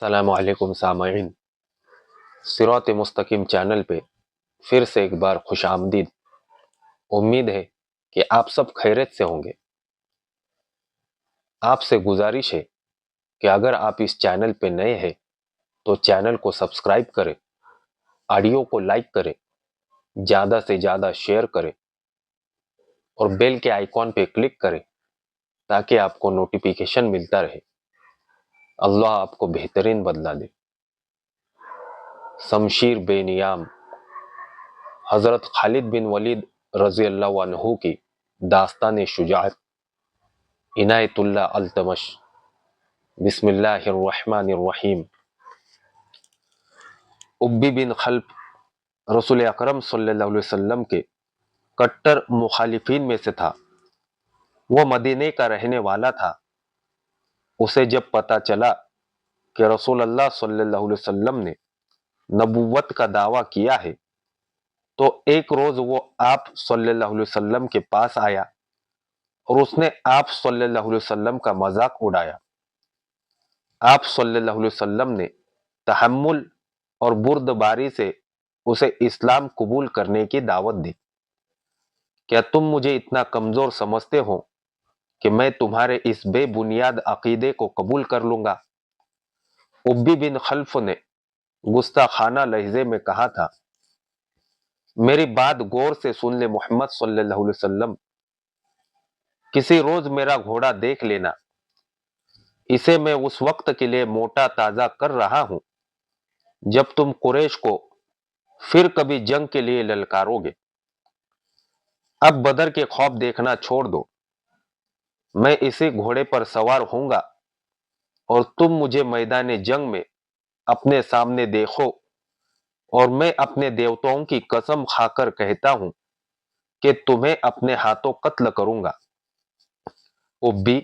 السلام علیکم سامعین، صراط مستقیم چینل پہ پھر سے ایک بار خوش آمدید۔ امید ہے کہ آپ سب خیریت سے ہوں گے۔ آپ سے گزارش ہے کہ اگر آپ اس چینل پہ نئے ہیں تو چینل کو سبسکرائب کریں، آڈیو کو لائک کریں، زیادہ سے زیادہ شیئر کریں اور بیل کے آئیکن پہ کلک کریں تاکہ آپ کو نوٹیفیکیشن ملتا رہے۔ اللہ آپ کو بہترین بدلہ دے۔ شمشیر بے نیام حضرت خالد بن ولید رضی اللہ عنہ کی داستان شجاعت، عنایت اللہ التمش۔ بسم اللہ الرحمن الرحیم۔ ابی بن خلف رسول اکرم صلی اللہ علیہ وسلم کے کٹر مخالفین میں سے تھا۔ وہ مدینے کا رہنے والا تھا۔ اسے جب پتا چلا کہ رسول اللہ صلی اللہ علیہ وسلم نے نبوت کا دعویٰ کیا ہے تو ایک روز وہ آپ صلی اللہ علیہ وسلم کے پاس آیا اور اس نے آپ صلی اللہ علیہ وسلم کا مذاق اڑایا۔ آپ صلی اللہ علیہ وسلم نے تحمل اور بردباری سے اسے اسلام قبول کرنے کی دعوت دی۔ کیا تم مجھے اتنا کمزور سمجھتے ہو کہ میں تمہارے اس بے بنیاد عقیدے کو قبول کر لوں گا؟ ابی بن خلف نے گستاخانہ لہجے میں کہا تھا، میری بات غور سے سن لے محمد صلی اللہ علیہ وسلم، کسی روز میرا گھوڑا دیکھ لینا، اسے میں اس وقت کے لیے موٹا تازہ کر رہا ہوں جب تم قریش کو پھر کبھی جنگ کے لیے للکارو گے۔ اب بدر کے خواب دیکھنا چھوڑ دو، میں اسی گھوڑے پر سوار ہوں گا اور تم مجھے میدان جنگ میں اپنے سامنے دیکھو، اور میں اپنے دیوتاؤں کی قسم کھا کر کہتا ہوں کہ تمہیں اپنے ہاتھوں قتل کروں گا۔ ابی،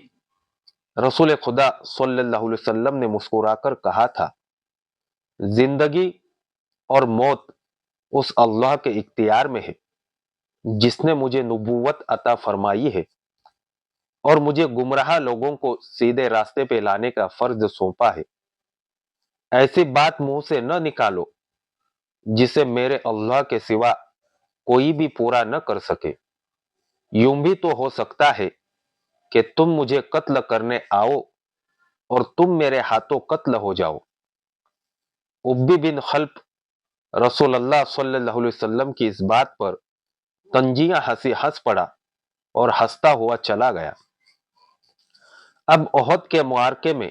رسول خدا صلی اللہ علیہ وسلم نے مسکرا کر کہا تھا، زندگی اور موت اس اللہ کے اختیار میں ہے جس نے مجھے نبوت عطا فرمائی ہے اور مجھے گمراہ لوگوں کو سیدھے راستے پہ لانے کا فرض سونپا ہے۔ ایسی بات منہ سے نہ نکالو جسے میرے اللہ کے سوا کوئی بھی پورا نہ کر سکے۔ یوں بھی تو ہو سکتا ہے کہ تم مجھے قتل کرنے آؤ اور تم میرے ہاتھوں قتل ہو جاؤ۔ ابی بن خلف رسول اللہ صلی اللہ علیہ وسلم کی اس بات پر تنجیہ ہنس پڑا اور ہنستا ہوا چلا گیا۔ اب احد کے معرکے میں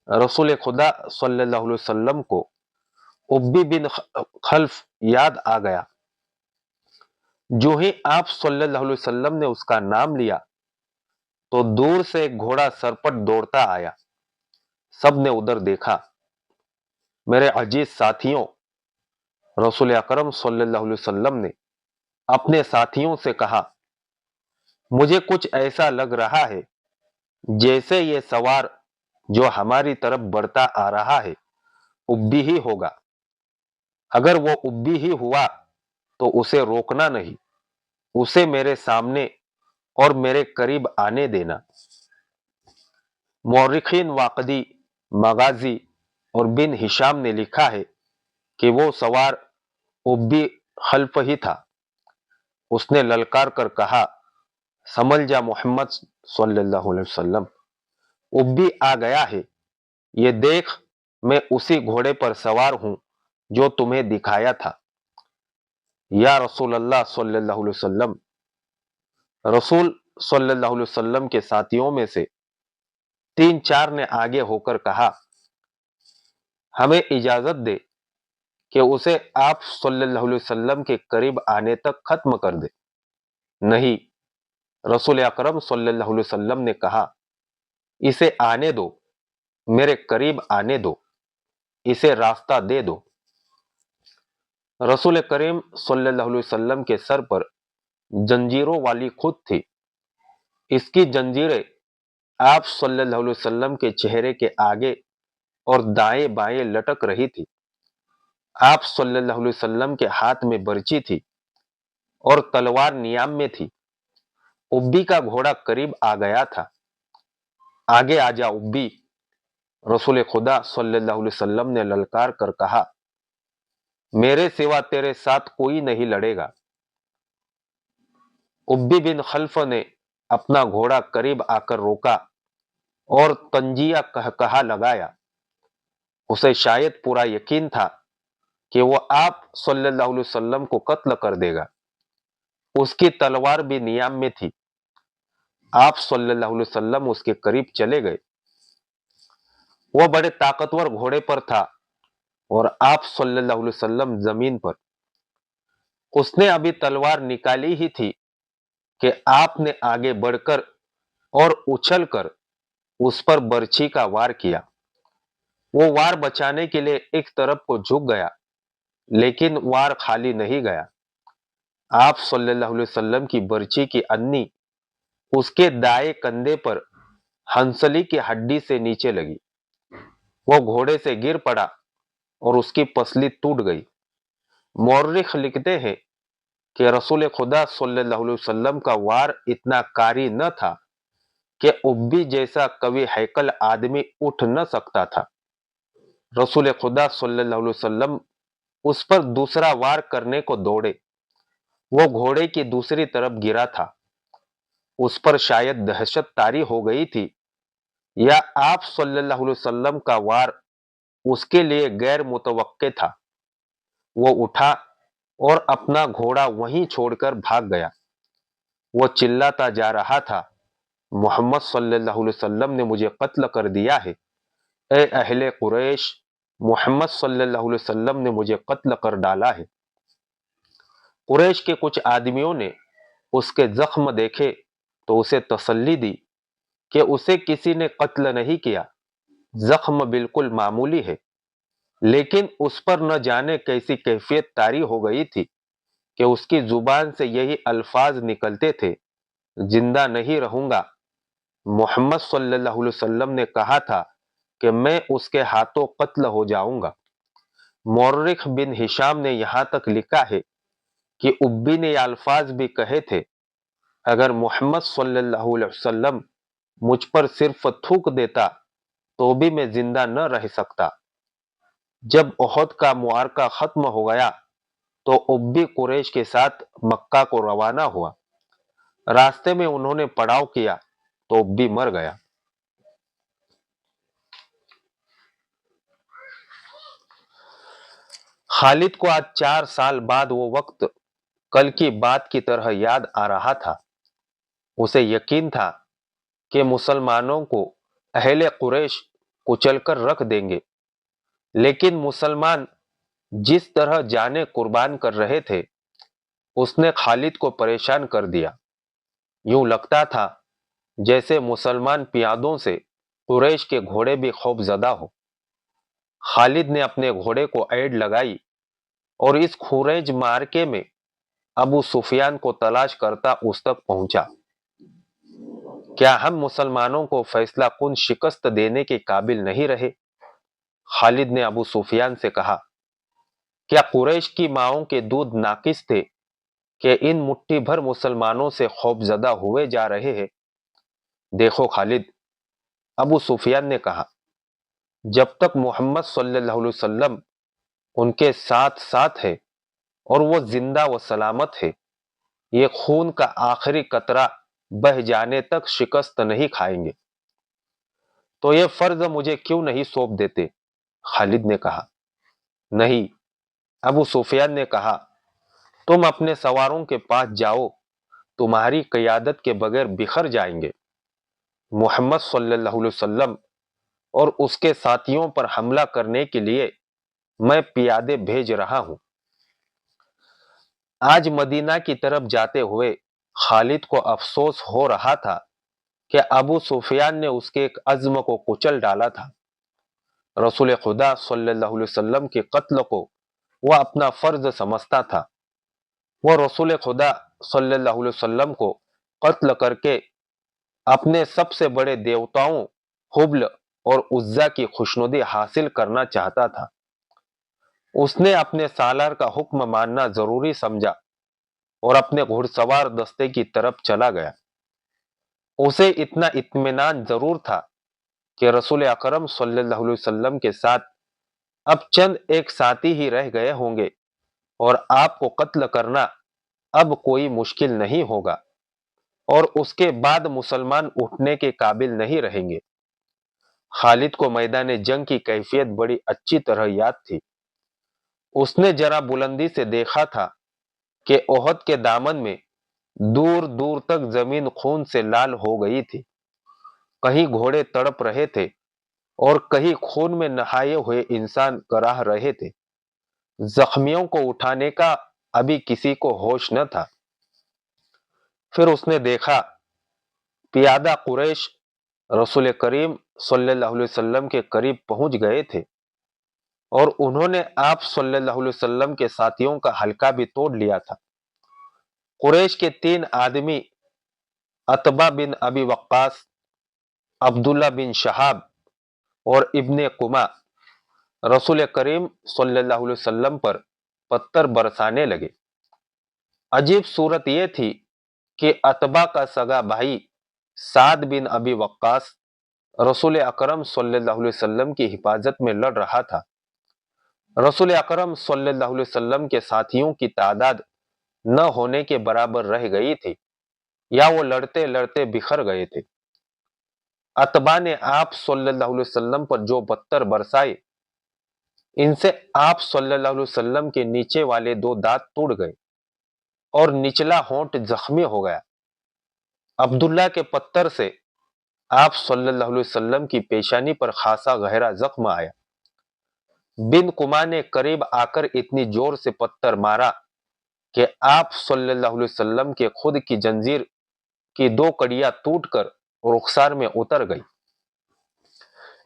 رسول خدا صلی اللہ علیہ وسلم کو ابی بن خلف یاد آ گیا۔ جو ہی آپ صلی اللہ علیہ وسلم نے اس کا نام لیا تو دور سے ایک گھوڑا سرپٹ دوڑتا آیا۔ سب نے ادھر دیکھا۔ میرے عزیز ساتھیوں، رسول اکرم صلی اللہ علیہ وسلم نے اپنے ساتھیوں سے کہا، مجھے کچھ ایسا لگ رہا ہے جیسے یہ سوار جو ہماری طرف بڑھتا آ رہا ہے ابی ہی ہوگا۔ اگر وہ ابی ہی ہوا تو اسے روکنا نہیں، اسے میرے سامنے اور میرے قریب آنے دینا۔ مورخین واقدی، مغازی اور بن ہشام نے لکھا ہے کہ وہ سوار ابی خلف ہی تھا۔ اس نے للکار کر کہا، سمجھ جا محمد صلی اللہ علیہ وسلم، ابی آ گیا ہے، یہ دیکھ میں اسی گھوڑے پر سوار ہوں جو تمہیں دکھایا تھا۔ یا رسول اللہ صلی اللہ علیہ وسلم، رسول صلی اللہ علیہ وسلم کے ساتھیوں میں سے 3-4 نے آگے ہو کر کہا، ہمیں اجازت دے کہ اسے آپ صلی اللہ علیہ وسلم کے قریب آنے تک ختم کر دے۔ نہیں، رسول اکرم صلی اللہ علیہ وسلم نے کہا، اسے آنے دو، میرے قریب آنے دو، اسے راستہ دے دو۔ رسول کریم صلی اللہ علیہ وسلم کے سر پر جنجیروں والی خود تھی۔ اس کی جنجیریں آپ صلی اللہ علیہ وسلم کے چہرے کے آگے اور دائیں بائیں لٹک رہی تھی۔ آپ صلی اللہ علیہ وسلم کے ہاتھ میں برچی تھی اور تلوار نیام میں تھی۔ ابی کا گھوڑا قریب آ گیا تھا۔ آگے آ جا ابی، रसूल खुदा सल्लल्लाहु अलैहि वसल्लम ने ललकार कर कहा, मेरे सिवा तेरे साथ कोई नहीं लड़ेगा। उब्बी बिन खल्फ ने अपना घोड़ा करीब आकर रोका और तंजिया कहा लगाया। उसे शायद पूरा यकीन था कि वो आप सल्लल्लाहु अलैहि वसल्लम को कत्ल कर देगा। उसकी तलवार भी नियाम में थी। आप सल्लल्लाहु अलैहि वसल्लम उसके करीब चले गए। वो बड़े ताकतवर घोड़े पर था और आप सल्लल्लाहु अलैहि वसल्लम जमीन पर। उसने अभी तलवार निकाली ही थी कि आपने आगे बढ़कर और उछलकर उस पर बर्छी का वार किया। वो वार बचाने के लिए एक तरफ को झुक गया, लेकिन वार खाली नहीं गया। आप सल्लल्लाहु अलैहि वसल्लम की बर्छी की अन्नी उसके दाएं कंधे पर हंसली की हड्डी से नीचे लगी। वो घोड़े से गिर पड़ा और उसकी पसली टूट गई। मौर्रिख लिखते हैं कि रसूल खुदा सल्लल्लाहु अलैहि वसल्लम का वार इतना कारी न था कि उब्बी जैसा कवि हैकल आदमी उठ न सकता था। रसूल खुदा सल्लल्लाहु अलैहि वसल्लम उस पर दूसरा वार करने को दौड़े। वो घोड़े की दूसरी तरफ गिरा था। उस पर शायद दहशत तारी हो गई थी या आप सल्लल्लाहु अलैहि वसल्लम का वार उसके लिए गैर मुतवक्के था। वो उठा और अपना घोड़ा वहीं छोड़कर भाग गया। वो चिल्लाता जा रहा था, मोहम्मद सल्लल्लाहु अलैहि वसल्लम ने मुझे कत्ल कर दिया है। ए अहले कुरैश, मोहम्मद सल्लल्लाहु अलैहि वसल्लम ने मुझे कत्ल कर डाला है। कुरैश के कुछ आदमियों ने उसके जख्म देखे तो उसे तसल्ली दी कि उसे किसी ने कत्ल नहीं किया, जख्म बिल्कुल मामूली है। लेकिन उस पर न जाने कैसी कैफियत तारी हो गई थी कि उसकी जुबान से यही अल्फाज निकलते थे, जिंदा नहीं रहूंगा। मोहम्मद सल्लल्लाहु अलैहि वसल्लम ने कहा था कि मैं उसके हाथों कत्ल हो जाऊंगा। मौर्रिख बिन हिशाम ने यहां तक लिखा है कि उब्बी ने ये अल्फाज भी कहे थे, अगर मोहम्मद सल्लल्लाहु अलैहि वसल्लम मुझ पर सिर्फ थूक देता तो भी मैं जिंदा न रह सकता। जब ओहद का मुआरका खत्म हो गया तो उब्बी कुरैश के साथ मक्का को रवाना हुआ। रास्ते में उन्होंने पड़ाव किया तो उब्बी मर गया। खालिद को आज 4 साल बाद वो वक्त कल की बात की तरह याद आ रहा था। उसे यकीन था कि मुसलमानों को अहले कुरैश कुचलकर रख देंगे, लेकिन मुसलमान जिस तरह जाने कुर्बान कर रहे थे उसने खालिद को परेशान कर दिया। यूं लगता था जैसे मुसलमान पियादों से कुरैश के घोड़े भी खौफजदा हो। खालिद ने अपने घोड़े को ऐड लगाई और इस खुरैज मार्के में अबू सुफियान को तलाश करता उस तक पहुंचा। क्या हम मुसलमानों को फैसला कुन शिकस्त देने के काबिल नहीं रहे? खालिद ने अबू सुफियान से कहा, क्या कुरैश की माओं के दूध नाकिस थे कि इन मुट्ठी भर मुसलमानों से खौफजदा हुए जा रहे हैं? देखो खालिद, अबू सुफियान ने कहा, जब तक मोहम्मद सल्लल्लाहु अलैहि वसल्लम उनके साथ साथ है और वो जिंदा व सलामत है, ये खून का आखिरी कतरा बह जाने तक शिकस्त नहीं खाएंगे। तो ये फर्ज मुझे क्यों नहीं सौंप देते? खालिद ने कहा। नहीं, अबू सुफियान ने कहा, तुम अपने सवारों के पास जाओ, तुम्हारी क़यादत के बगैर बिखर जाएंगे। मोहम्मद सल्लल्लाहु अलैहि वसल्लम और उसके साथियों पर हमला करने के लिए मैं पियादे भेज रहा हूं। आज मदीना की तरफ जाते हुए खालिद को अफसोस हो रहा था कि अबू सुफियान ने उसके एक अज़्म को कुचल डाला था। रसूल खुदा सल्लल्लाहु अलैहि वसल्लम के कत्ल को वह अपना फर्ज समझता था। वह रसूल खुदा सल्लल्लाहु अलैहि वसल्लम को कत्ल करके अपने सबसे बड़े देवताओं हुब्ल और उज्जा की खुशनुदी हासिल करना चाहता था। उसने अपने सालार का हुक्म मानना जरूरी समझा और अपने घुड़सवार दस्ते की तरफ चला गया। उसे इतना इत्मीनान जरूर था کہ رسول اکرم صلی اللہ علیہ وسلم کے ساتھ اب چند ایک ساتھی ہی رہ گئے ہوں گے اور آپ کو قتل کرنا اب کوئی مشکل نہیں ہوگا، اور اس کے بعد مسلمان اٹھنے کے قابل نہیں رہیں گے۔ خالد کو میدان جنگ کی کیفیت بڑی اچھی طرح یاد تھی۔ اس نے ذرا بلندی سے دیکھا تھا کہ احد کے دامن میں دور دور تک زمین خون سے لال ہو گئی تھی۔ کہیں گھوڑے تڑپ رہے تھے اور کہیں خون میں نہائے ہوئے انسان کراہ رہے تھے۔ زخمیوں کو اٹھانے کا ابھی کسی کو ہوش نہ تھا۔ پھر اس نے دیکھا پیادہ قریش رسول کریم صلی اللہ علیہ وسلم کے قریب پہنچ گئے تھے، اور انہوں نے آپ صلی اللہ علیہ وسلم کے ساتھیوں کا حلقہ بھی توڑ لیا تھا۔ قریش کے 3 آدمی عتبہ بن ابی وقاص، عبداللہ بن شہاب اور ابن قمہ رسول کریم صلی اللہ علیہ وسلم پر پتھر برسانے لگے۔ عجیب صورت یہ تھی کہ عتبہ کا سگا بھائی سعد بن ابی وقاص رسول اکرم صلی اللہ علیہ وسلم کی حفاظت میں لڑ رہا تھا۔ رسول اکرم صلی اللہ علیہ وسلم کے ساتھیوں کی تعداد نہ ہونے کے برابر رہ گئی تھی، یا وہ لڑتے لڑتے بکھر گئے تھے۔ عتبہ نے آپ صلی اللہ علیہ وسلم پر جو پتھر برسائے، ان سے آپ صلی اللہ علیہ وسلم کے نیچے والے 2 دانت ٹوٹ گئے اور نچلا ہونٹ زخمی ہو گیا۔ عبداللہ کے پتھر سے آپ صلی اللہ علیہ وسلم کی پیشانی پر خاصا گہرا زخم آیا۔ بن قمہ نے قریب آ کر اتنی زور سے پتھر مارا کہ آپ صلی اللہ علیہ وسلم کے خود کی جنزیر کی 2 کڑیاں ٹوٹ کر رخسار میں اتر گئی۔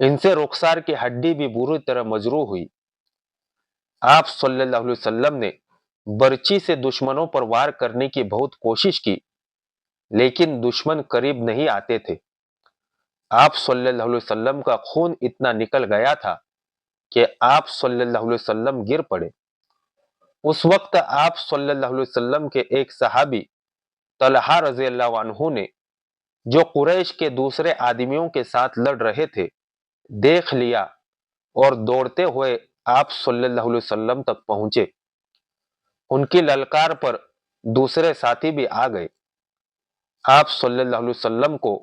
ان سے رخسار کی ہڈی بھی بری طرح مجروح ہوئی۔ آپ صلی اللہ علیہ وسلم نے برچی سے دشمنوں پر وار کرنے کی بہت کوشش کی، لیکن دشمن قریب نہیں آتے تھے۔ آپ صلی اللہ علیہ وسلم کا خون اتنا نکل گیا تھا کہ آپ صلی اللہ علیہ وسلم گر پڑے۔ اس وقت آپ صلی اللہ علیہ وسلم کے ایک صحابی طلحہ رضی اللہ عنہ نے، جو قریش کے دوسرے آدمیوں کے ساتھ لڑ رہے تھے، دیکھ لیا اور دوڑتے ہوئے آپ صلی اللہ علیہ وسلم تک پہنچے۔ ان کی للکار پر دوسرے ساتھی بھی آ گئے۔ آپ صلی اللہ علیہ وسلم کو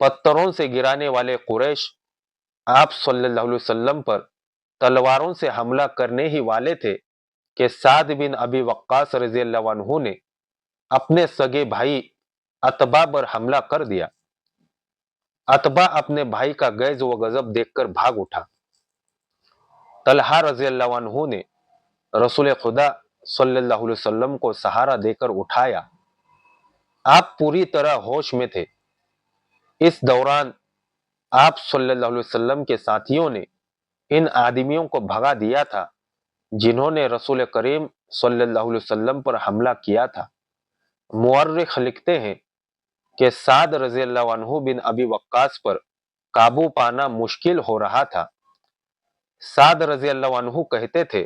پتھروں سے گرانے والے قریش آپ صلی اللہ علیہ وسلم پر تلواروں سے حملہ کرنے ہی والے تھے کہ سعد بن ابی وقاص رضی اللہ عنہ نے اپنے سگے بھائی عتبہ پر حملہ کر دیا۔ عتبہ اپنے بھائی کا غیظ و غضب دیکھ کر بھاگ اٹھا۔ طلحہ رضی اللہ عنہ نے رسول خدا صلی اللہ علیہ وسلم کو سہارا دے کر اٹھایا۔ آپ پوری طرح ہوش میں تھے۔ اس دوران آپ صلی اللہ علیہ وسلم کے ساتھیوں نے ان آدمیوں کو بھگا دیا تھا جنہوں نے رسول کریم صلی اللہ علیہ وسلم پر حملہ کیا تھا۔ مورخ لکھتے ہیں کہ سعد رضی اللہ عنہ بن ابی وقاص پر قابو پانا مشکل ہو رہا تھا۔ سعد رضی اللہ عنہ کہتے تھے،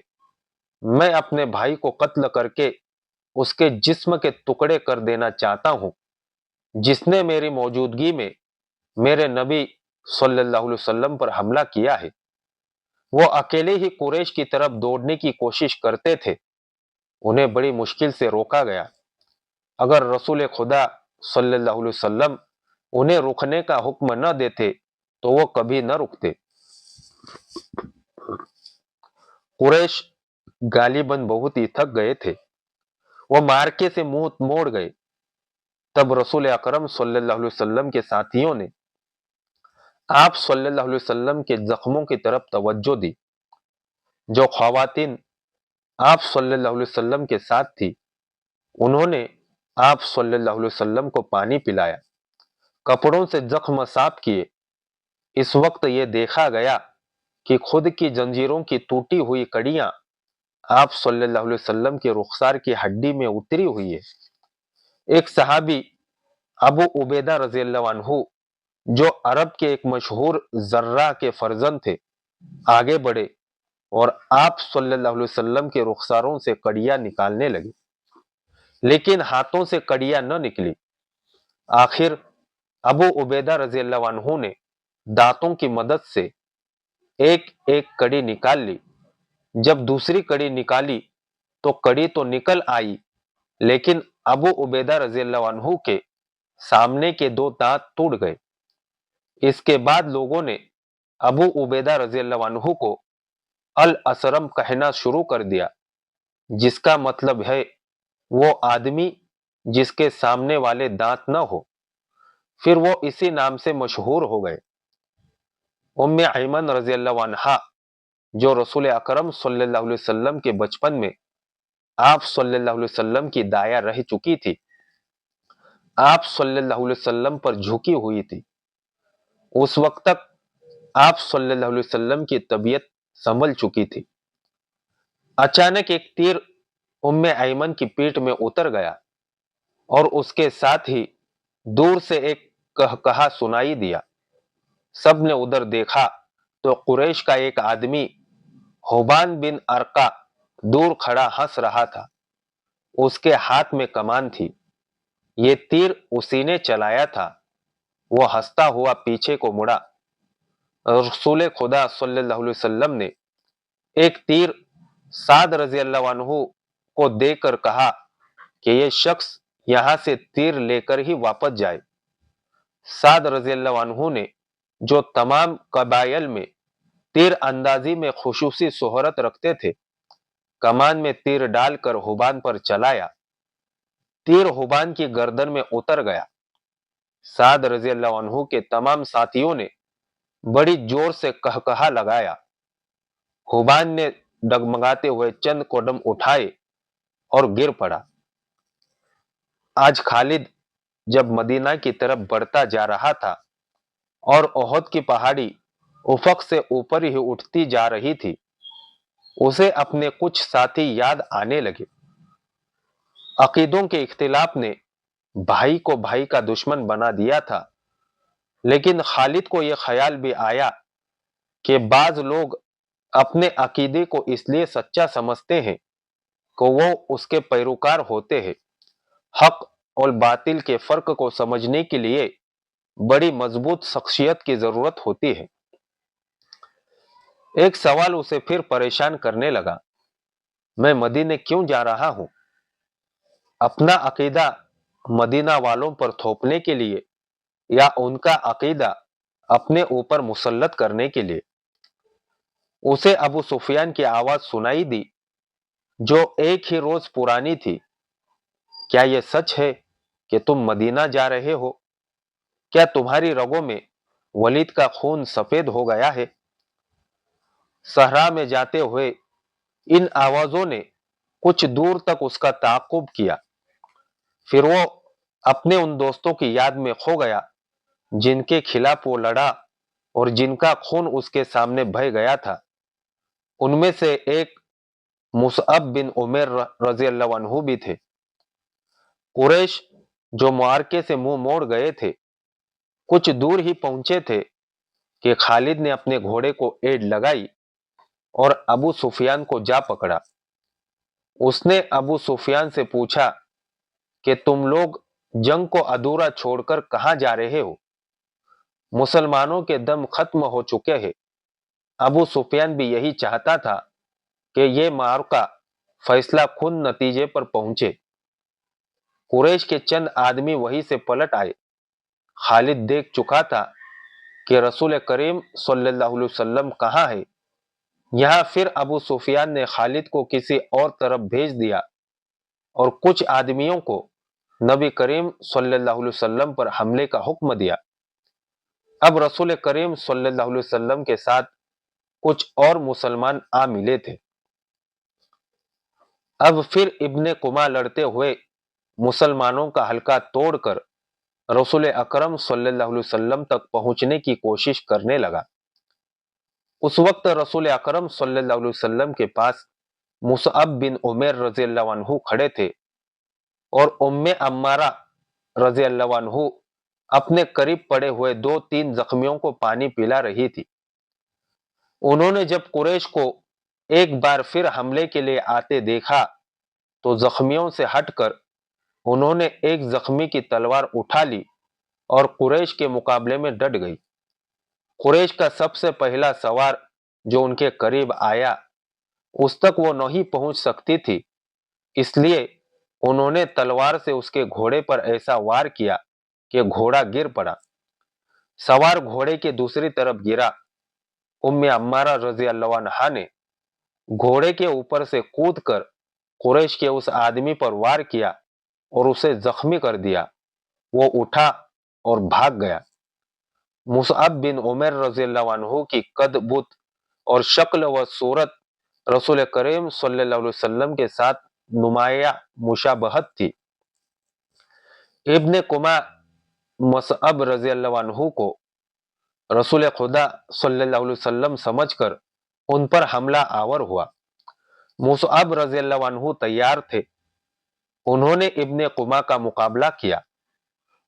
میں اپنے بھائی کو قتل کر کے اس کے جسم کے ٹکڑے کر دینا چاہتا ہوں، جس نے میری موجودگی میں میرے نبی صلی اللہ علیہ وسلم پر حملہ کیا ہے۔ وہ اکیلے ہی قریش کی طرف دوڑنے کی کوشش کرتے تھے، انہیں بڑی مشکل سے روکا گیا۔ اگر رسول خدا صلی اللہ علیہ وسلم انہیں رکنے کا حکم نہ دیتے تو وہ کبھی نہ رکتے۔ قریش غالباً بہت ہی تھک گئے تھے، وہ مارکے سے منہ موڑ گئے۔ تب رسول اکرم صلی اللہ علیہ وسلم کے ساتھیوں نے آپ صلی اللہ علیہ وسلم کے زخموں کی طرف توجہ دی۔ جو خواتین آپ صلی اللہ علیہ وسلم کے ساتھ تھی، انہوں نے آپ صلی اللہ علیہ وسلم کو پانی پلایا، کپڑوں سے زخم صاف کیے۔ اس وقت یہ دیکھا گیا کہ خود کی جنجیروں کی ٹوٹی ہوئی کڑیاں آپ صلی اللہ علیہ وسلم کے رخسار کی ہڈی میں اتری ہوئی ہے۔ ایک صحابی ابو عبیدہ رضی اللہ عنہ، جو عرب کے ایک مشہور زرہ کے فرزند تھے، آگے بڑھے اور آپ صلی اللہ علیہ وسلم کے رخساروں سے کڑیاں نکالنے لگے، لیکن ہاتھوں سے کڑیاں نہ نکلی۔ آخر ابو عبیدہ رضی اللہ عنہ نے दांतों की मदद से एक एक कड़ी निकाल ली। जब दूसरी कड़ी निकाली तो कड़ी तो निकल आई, लेकिन अबू उबैदा रज़ियल्लाहु अन्हु के सामने के दो दांत टूट गए। इसके बाद लोगों ने अबू उबैदा रज़ियल्लाहु अन्हु को अल असरम कहना शुरू कर दिया, जिसका मतलब है वो आदमी जिसके सामने वाले दांत न हो। फिर वो इसी नाम से मशहूर हो गए। उम्मे ऐमन रज़ियल्लाहु अन्हा, जो रसूल अकरम सल्लल्लाहु अलैहि वसल्लम के बचपन में आप सल्लल्लाहु अलैहि वसल्लम की दाया रह चुकी थी, आप सल्लल्लाहु अलैहि वसल्लम पर झुकी हुई थी। उस वक्त तक आप सल्लल्लाहु अलैहि वसल्लम की तबीयत संभल चुकी थी। अचानक एक तीर उम्मे ऐमन की पीठ में उतर गया और उसके साथ ही दूर से एक कहकहा सुनाई दिया। सबने उधर देखा तो कुरैश का एक आदमी हुबान बिन अरका दूर खड़ा हंस रहा था। उसके हाथ में कमान थी। ये तीर उसी ने चलाया था। वो हंसता हुआ पीछे को मुड़ा। रसूल खुदा सल्लल्लाहु अलैहि वसल्लम ने एक तीर साद रज़ियल्लाहु अन्हु को देकर कहा कि ये शख्स यहां से तीर लेकर ही वापस जाए। साद रज़ियल्लाहु अन्हु ने, जो तमाम कबाइल में तीर अंदाजी में खुसूसी शोहरत रखते थे, कमान में तीर डालकर हुबान पर चलाया। तीर हुबान की गर्दन में उतर गया। साद रज़ियल्लाहु अन्हु के तमाम साथियों ने बड़ी जोर से कहकहा लगाया। हुबान ने डगमगाते हुए चंद कदम उठाए और गिर पड़ा। आज खालिद जब मदीना की तरफ बढ़ता जा रहा था और ओहद की पहाड़ी उफक से ऊपर ही उठती जा रही थी, उसे अपने कुछ साथी याद आने लगे। अकीदों के इख्तिलाफ ने भाई को भाई का दुश्मन बना दिया था, लेकिन खालिद को यह ख्याल भी आया कि बाज लोग अपने अकीदे को इसलिए सच्चा समझते हैं कि वो उसके पैरोकार होते हैं। हक और बातिल के फर्क को समझने के लिए बड़ी मजबूत शख्सियत की जरूरत होती है। एक सवाल उसे फिर परेशान करने लगा, मैं मदीने क्यों जा रहा हूं? अपना अकीदा मदीना वालों पर थोपने के लिए या उनका अकीदा अपने ऊपर मुसल्लत करने के लिए? उसे अबू सुफियान की आवाज सुनाई दी, जो एक ही रोज पुरानी थी। क्या यह सच है कि तुम मदीना जा रहे हो? क्या तुम्हारी रगों में वलीद का खून सफेद हो गया है? सहरा में जाते हुए इन आवाजों ने कुछ दूर तक उसका ताक़ुब किया। फिर वो अपने उन दोस्तों की याद में खो गया जिनके खिलाफ वो लड़ा और जिनका खून उसके सामने बह गया था। उनमें से एक मुसअब बिन उमैर रज़ियल्लाहु अन्हु भी थे। कुरैश जो मुआरके से मुंह मोड़ गए थे, कुछ दूर ही पहुंचे थे कि खालिद ने अपने घोड़े को एड़ लगाई और अबू सुफियान को जा पकड़ा। उसने अबू सुफियान से पूछा कि तुम लोग जंग को अधूरा छोड़कर कहां जा रहे हो? मुसलमानों के दम खत्म हो चुके हैं। अबू सुफियान भी यही चाहता था कि यह मार्का फैसला खुन नतीजे पर पहुंचे। कुरैश के चंद आदमी वहीं से पलट आए। खालिद देख चुका था कि रसूल करीम सल्लल्लाहु अलैहि वसल्लम कहाँ है। यहां फिर अबू सुफियान ने खालिद को किसी और तरफ भेज दिया और कुछ आदमियों को नबी करीम सल्लल्लाहु अलैहि वसल्लम पर हमले का हुक्म दिया। अब रसूल करीम सल्लल्लाहु अलैहि वसल्लम के साथ कुछ और मुसलमान आ मिले थे। अब फिर इब्ने कुमा लड़ते हुए मुसलमानों का हल्का तोड़कर रसूल अकरम सल्लल्लाहु अलैहि वसल्लम तक पहुंचने की कोशिश करने लगा। उस वक्त रसूल अकरम सल्लल्लाहु अलैहि वसल्लम के पास मुसअब बिन उमैर रज़ियल्लाहु अन्हु खड़े थे और उम्मे अम्मारा रज़ियल्लाहु अन्हु अपने करीब पड़े हुए 2-3 जख्मियों को पानी पिला रही थी। उन्होंने जब कुरैश को एक बार फिर हमले के लिए आते देखा तो जख्मियों से हटकर उन्होंने एक जख्मी की तलवार उठा ली और कुरैश के मुकाबले में डट गई। कुरैश का सबसे पहला सवार जो उनके करीब आया उस तक वो नहीं पहुंच सकती थी, इसलिए उन्होंने तलवार से उसके घोड़े पर ऐसा वार किया कि घोड़ा गिर पड़ा। सवार घोड़े के दूसरी तरफ गिरा। उम्मे अम्मारा रजी अल्लाह अन्हा ने घोड़े के ऊपर से कूदकर कुरैश के उस आदमी पर वार किया और उसे जख्मी कर दिया। वो उठा और भाग गया। मुसअब बिन उमर रज़ियल्लाहु अन्हु की कद बुत और शक्ल व सूरत रसूल करीम सल्लल्लाहु अलैहि वसल्लम के साथ नुमाया मुशाबहत थी। इब्ने कुमा मुसअब रज़ियल्लाहु अन्हु को रसूल खुदा सल्लल्लाहु अलैहि वसल्लम समझकर उन पर हमला आवर हुआ। मुसअब रज़ियल्लाहु अन्हु तैयार थे। उन्होंने इब्ने कुमा का मुकाबला किया।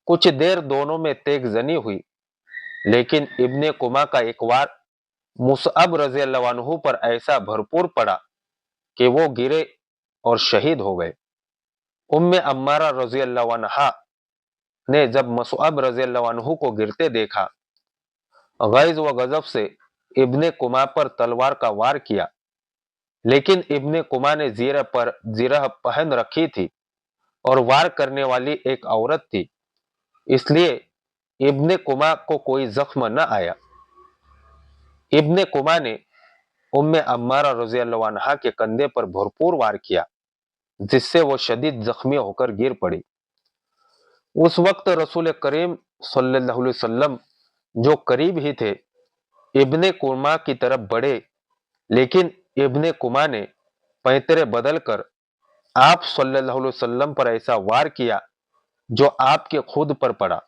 कुछ देर दोनों में तेग जनी हुई, लेकिन इब्ने कुमा का एक वार मुसअब रज़ियल्लाहु अन्हु पर ऐसा भरपूर पड़ा कि वो गिरे और शहीद हो गए। उम्मे अम्मारा रज़ियल्लाहु अन्हा ने जब मुसअब रज़ियल्लाहु अन्हु को गिरते देखा, गैज़ व गजब से इब्ने कुमा पर तलवार का वार किया, लेकिन इब्ने कुमा ने जीरह पहन रखी थी और वार करने वाली एक औरत थी, इसलिए इब्ने कुमा को कोई जख्म न आया। इब्ने कुमा ने उम्मे अम्मारा रज़ियल्लाहु अन्हा के कंधे पर भरपूर वार किया, जिससे वो शदीद जख्मी होकर गिर पड़ी। उस वक्त रसूल करीम सल्लल्लाहु अलैहि वसल्लम जो करीब ही थे, इब्ने कुमा की तरफ बढ़े, लेकिन इब्ने कुमा ने पैंतरे बदल कर आप सल्लल्लाहु अलैहि वसल्लम पर ऐसा वार किया जो आपके खुद पर पड़ा।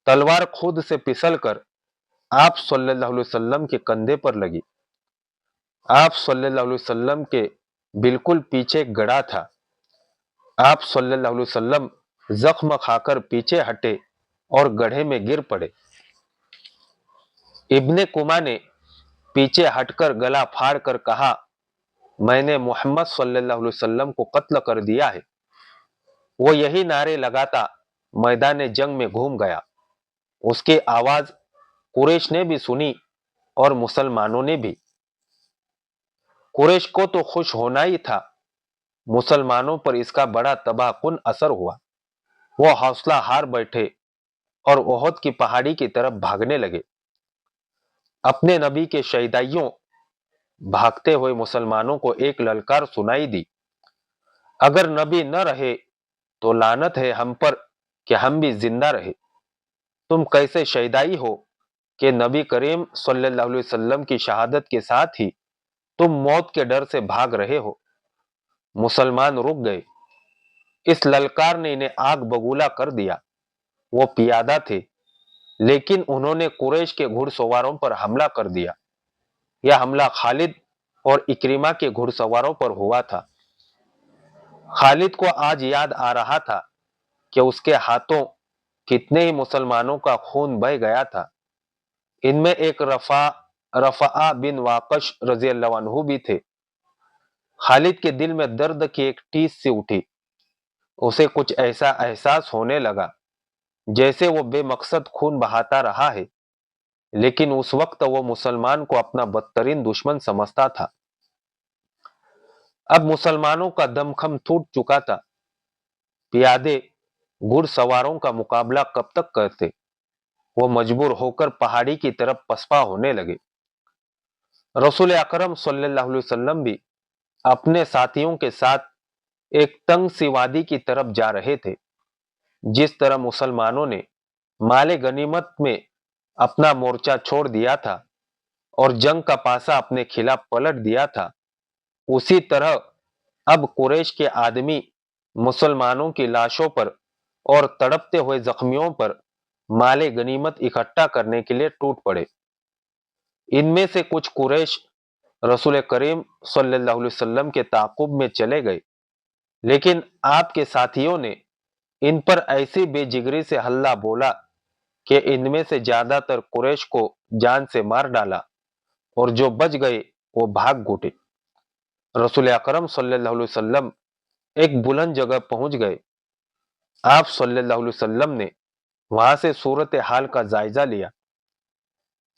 तलवार खुद से फिसल कर आप सल्लल्लाहु अलैहि वसल्लम के कंधे पर लगी। आप सल्लल्लाहु अलैहि वसल्लम के बिल्कुल पीछे एक गड़ा था। आप सल्लल्लाहु अलैहि वसल्लम जख्म खाकर पीछे हटे और गड्ढे में गिर पड़े। इब्ने कुमा ने पीछे हटकर गला फाड़ कर कहा, मैंने मोहम्मद सल्लल्लाहु अलैहि वसल्लम को कत्ल कर दिया है। वो यही नारे लगाता मैदान जंग में घूम गया। उसकी आवाज कुरैश ने भी सुनी और मुसलमानों ने भी। कुरैश को तो खुश होना ही था, मुसलमानों पर इसका बड़ा तबाहकुन असर हुआ। वो हौसला हार बैठे और ओहद की पहाड़ी की तरफ भागने लगे। अपने नबी के शहीदाइयों भागते हुए मुसलमानों को एक ललकार सुनाई दी, अगर नबी न रहे तो लानत है हम पर कि हम भी जिंदा रहे। तुम कैसे शहीदाई हो कि नबी करीम सल्लल्लाहु अलैहि वसल्लम की शहादत के साथ ही तुम मौत के डर से भाग रहे हो। मुसलमान रुक गए। इस ललकार ने इन्हें आग बगूला कर दिया। वो पियादा थे, लेकिन उन्होंने कुरैश के घुड़सवारों पर हमला कर दिया। यह हमला खालिद और इक्रिमा के घुड़सवारों पर हुआ था। खालिद को आज याद आ रहा था कि उसके हाथों कितने ही मुसलमानों का खून बह गया था। इनमें एक रफा बिन वाकश रज़ियल्लाहु अन्हु भी थे। खालिद के दिल में दर्द की एक टीस सी उठी। उसे कुछ ऐसा एहसास होने लगा जैसे वो बेमकसद खून बहाता रहा है, लेकिन उस वक्त वो मुसलमान को अपना बदतरीन दुश्मन समझता था। अब मुसलमानों का दमखम टूट चुका था। पियादे घुड़सवारों का मुकाबला कब तक करते? वो मजबूर होकर पहाड़ी की तरफ पसपा होने लगे। रसूल अकरम सल्लल्लाहु अलैहि वसल्लम भी अपने साथियों के साथ एक तंग सी वादी की तरफ जा रहे थे। जिस तरह मुसलमानों ने माले गनीमत में अपना मोर्चा छोड़ दिया था और जंग का पासा अपने खिलाफ पलट दिया था, उसी तरह अब कुरैश के आदमी मुसलमानों की लाशों पर और तड़पते हुए जख्मियों पर माले गनीमत इकट्ठा करने के लिए टूट पड़े। इनमें से कुछ कुरैश रसूल करीम सल्लल्लाहु अलैहि वसल्लम के ताकुब में चले गए, लेकिन आपके साथियों ने इन पर ऐसी बेजिगरी से हल्ला बोला कि इनमें से ज्यादातर कुरैश को जान से मार डाला और जो बच गए वो भाग घुटे। रसूल अकरम सल्लल्लाहु अलैहि वसल्लम एक बुलंद जगह पहुंच गए। आप सल्लल्लाहु अलैहि वसल्लम ने वहां से सूरत हाल का जायजा लिया।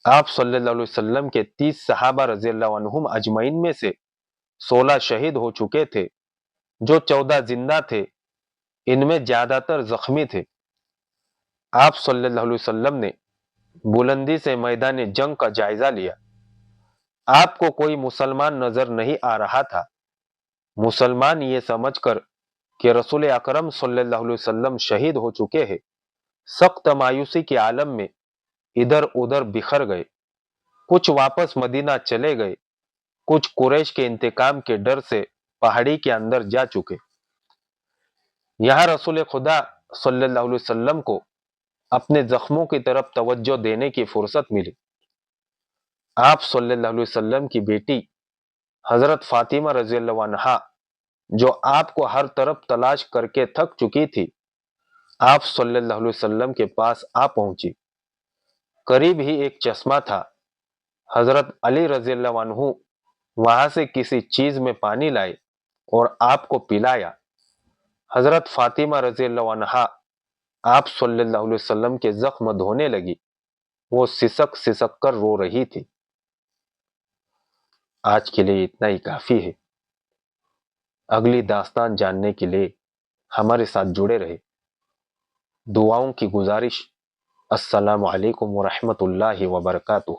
آپ صلی اللہ علیہ وسلم کے 30 صحابہ رضی اللہ عنہم اجمعین میں سے 16 شہید ہو چکے تھے، جو 14 زندہ تھے، ان میں زیادہ تر زخمی تھے۔ آپ صلی اللہ علیہ وسلم نے بلندی سے میدان جنگ کا جائزہ لیا۔ آپ کو کوئی مسلمان نظر نہیں آ رہا تھا۔ مسلمان یہ سمجھ کر کہ رسول اکرم صلی اللہ علیہ وسلم شہید ہو چکے ہیں، سخت مایوسی کے عالم میں ادھر ادھر بکھر گئے۔ کچھ واپس مدینہ چلے گئے، کچھ قریش کے انتقام کے ڈر سے پہاڑی کے اندر جا چکے۔ یہاں رسول خدا صلی اللہ علیہ وسلم کو اپنے زخموں کی طرف توجہ دینے کی فرصت ملی۔ آپ صلی اللہ علیہ وسلم کی بیٹی حضرت فاطمہ رضی اللہ عنہا، جو آپ کو ہر طرف تلاش کر کے تھک چکی تھی، آپ صلی اللہ علیہ وسلم کے پاس آ پہنچی۔ قریب ہی ایک چشمہ تھا۔ حضرت علی رضی اللہ عنہ وہاں سے کسی چیز میں پانی لائے اور آپ کو پلایا۔ حضرت فاطمہ رضی اللہ عنہا آپ صلی اللہ علیہ وسلم کے زخم دھونے لگی۔ وہ سسک سسک کر رو رہی تھی۔ آج کے لیے اتنا ہی کافی ہے۔ اگلی داستان جاننے کے لیے ہمارے ساتھ جڑے رہے۔ دعاؤں کی گزارش۔ السلام علیکم ورحمۃ اللہ وبرکاتہ۔